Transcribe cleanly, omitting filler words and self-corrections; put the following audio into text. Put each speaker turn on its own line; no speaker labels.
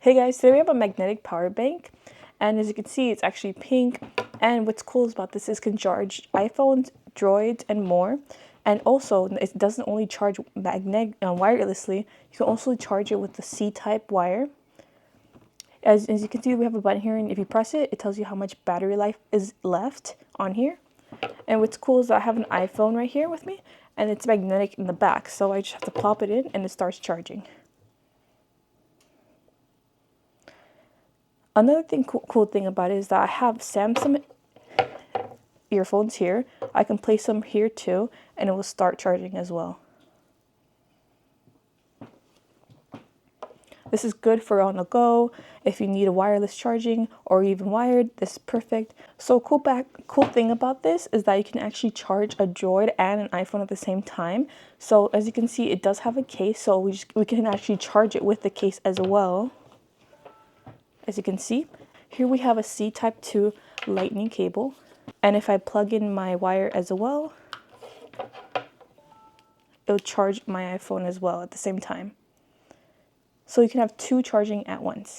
Hey guys, today we have a magnetic power bank, and as you can see it's actually pink, and what's cool about this is it can charge iPhones, Droids, and more. And also it doesn't only charge wirelessly, you can also charge it with the C-type wire. As you can see, we have a button here, and if you press it, it tells you how much battery life is left on here. And what's cool is that I have an iPhone right here with me, and it's magnetic in the back, so I just have to pop it in and it starts charging. Another cool thing about it is that I have Samsung earphones here. I can place them here too, and it will start charging as well. This is good for on the go. If you need a wireless charging or even wired, this is perfect. So cool thing about this is that you can actually charge a Droid and an iPhone at the same time. So as you can see, it does have a case, so we can actually charge it with the case as well. As you can see, here we have a C-Type 2 lightning cable. And if I plug in my wire as well, it'll charge my iPhone as well at the same time. So you can have two charging at once.